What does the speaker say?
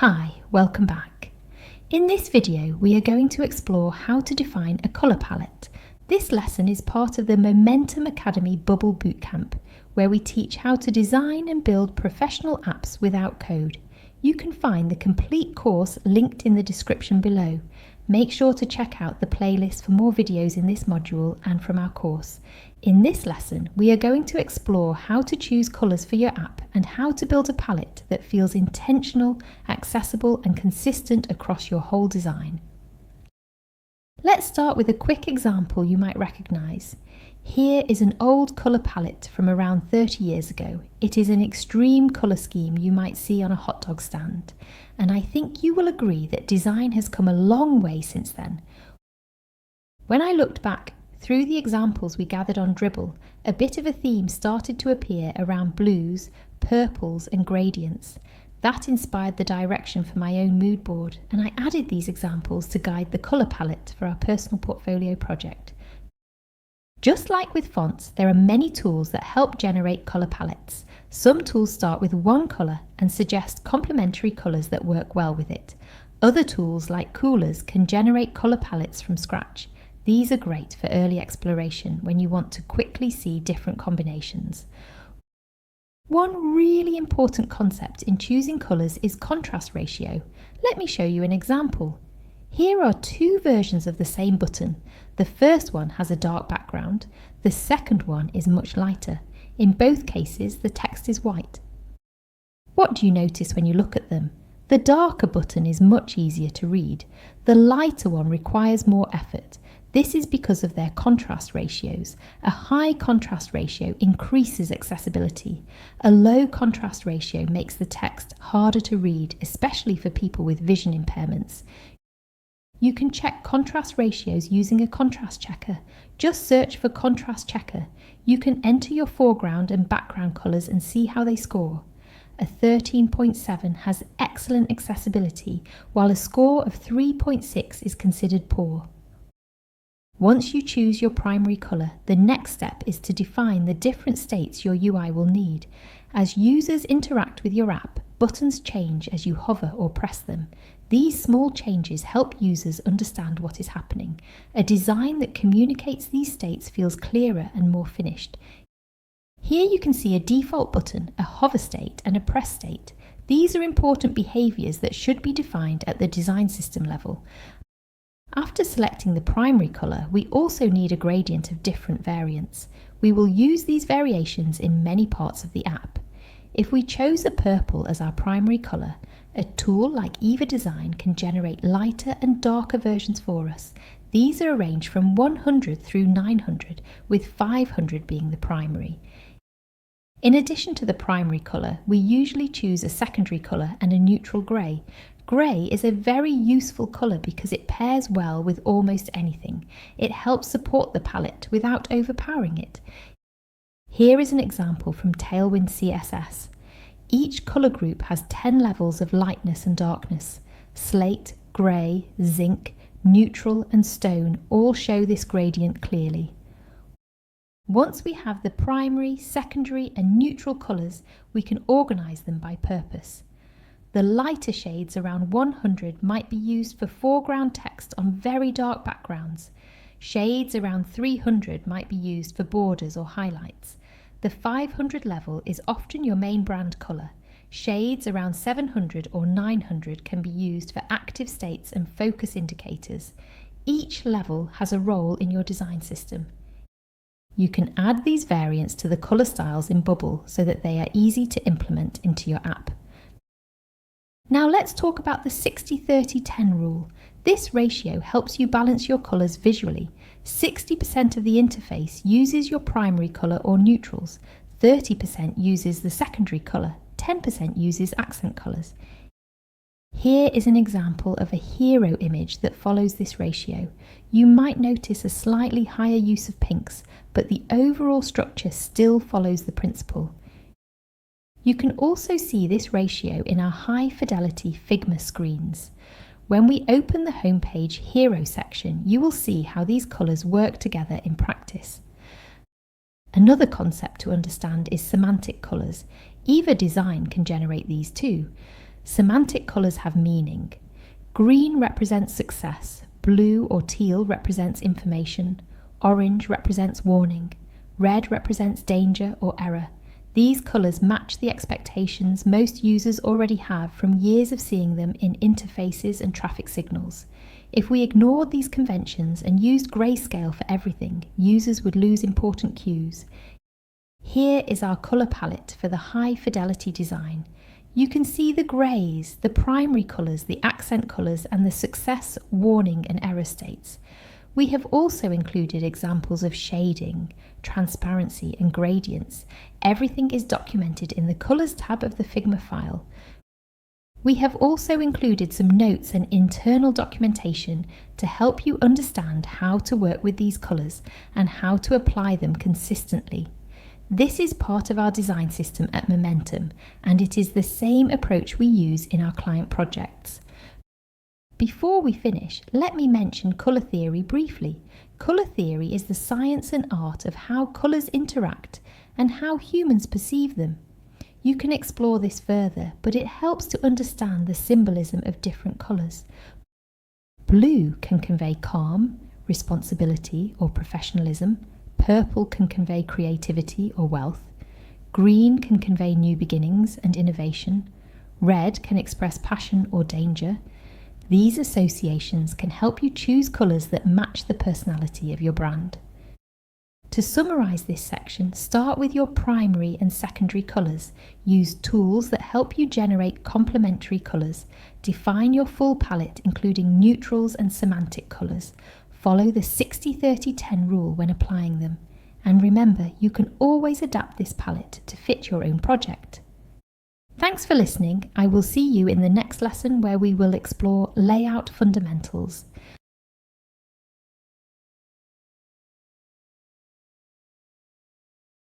Hi, welcome back. In this video, we are going to explore how to define a colour palette. This lesson is part of the Momentum Academy Bubble Bootcamp, where we teach how to design and build professional apps without code. You can find the complete course linked in the description below. Make sure to check out the playlist for more videos in this module and from our course. In this lesson, we are going to explore how to choose colours for your app and how to build a palette that feels intentional, accessible and consistent across your whole design. Let's start with a quick example you might recognise. Here is an old colour palette from around 30 years ago. It is an extreme colour scheme you might see on a hot dog stand. And I think you will agree that design has come a long way since then. When I looked back through the examples we gathered on Dribble, a bit of a theme started to appear around blues, purples and gradients. That inspired the direction for my own mood board, and I added these examples to guide the colour palette for our personal portfolio project. Just like with fonts, there are many tools that help generate colour palettes. Some tools start with one colour and suggest complementary colours that work well with it. Other tools like coolers can generate colour palettes from scratch. These are great for early exploration when you want to quickly see different combinations. One really important concept in choosing colours is contrast ratio. Let me show you an example. Here are two versions of the same button. The first one has a dark background. The second one is much lighter. In both cases, the text is white. What do you notice when you look at them? The darker button is much easier to read. The lighter one requires more effort. This is because of their contrast ratios. A high contrast ratio increases accessibility. A low contrast ratio makes the text harder to read, especially for people with vision impairments. You can check contrast ratios using a contrast checker. Just search for contrast checker. You can enter your foreground and background colours and see how they score. A 13.7 has excellent accessibility, while a score of 3.6 is considered poor. Once you choose your primary colour, the next step is to define the different states your UI will need. As users interact with your app, buttons change as you hover or press them. These small changes help users understand what is happening. A design that communicates these states feels clearer and more finished. Here you can see a default button, a hover state and a press state. These are important behaviours that should be defined at the design system level. After selecting the primary colour, we also need a gradient of different variants. We will use these variations in many parts of the app. If we chose a purple as our primary colour, a tool like Eva Design can generate lighter and darker versions for us. These are arranged from 100 through 900, with 500 being the primary. In addition to the primary colour, we usually choose a secondary colour and a neutral grey. Grey is a very useful colour because it pairs well with almost anything. It helps support the palette without overpowering it. Here is an example from Tailwind CSS. Each colour group has 10 levels of lightness and darkness. Slate, grey, zinc, neutral and stone all show this gradient clearly. Once we have the primary, secondary and neutral colours, we can organise them by purpose. The lighter shades around 100 might be used for foreground text on very dark backgrounds. Shades around 300 might be used for borders or highlights. The 500 level is often your main brand colour. Shades around 700 or 900 can be used for active states and focus indicators. Each level has a role in your design system. You can add these variants to the colour styles in Bubble so that they are easy to implement into your app. Now let's talk about the 60-30-10 rule. This ratio helps you balance your colours visually. 60% of the interface uses your primary colour or neutrals, 30% uses the secondary colour, 10% uses accent colours. Here is an example of a hero image that follows this ratio. You might notice a slightly higher use of pinks, but the overall structure still follows the principle. You can also see this ratio in our high-fidelity Figma screens. When we open the homepage Hero section, you will see how these colours work together in practice. Another concept to understand is semantic colours. Eva Design can generate these too. Semantic colours have meaning. Green represents success, blue or teal represents information, orange represents warning, red represents danger or error. These colours match the expectations most users already have from years of seeing them in interfaces and traffic signals. If we ignored these conventions and used grayscale for everything, users would lose important cues. Here is our colour palette for the high fidelity design. You can see the greys, the primary colours, the accent colours, and the success, warning and error states. We have also included examples of shading, transparency and gradients. Everything is documented in the Colours tab of the Figma file. We have also included some notes and internal documentation to help you understand how to work with these colours and how to apply them consistently. This is part of our design system at Momentum, and it is the same approach we use in our client projects. Before we finish, let me mention colour theory briefly. Colour theory is the science and art of how colours interact and how humans perceive them. You can explore this further, but it helps to understand the symbolism of different colours. Blue can convey calm, responsibility or professionalism. Purple can convey creativity or wealth. Green can convey new beginnings and innovation. Red can express passion or danger. These associations can help you choose colours that match the personality of your brand. To summarise this section, start with your primary and secondary colours. Use tools that help you generate complementary colours. Define your full palette, including neutrals and semantic colours. Follow the 60-30-10 rule when applying them. And remember, you can always adapt this palette to fit your own project. Thanks for listening. I will see you in the next lesson where we will explore layout fundamentals.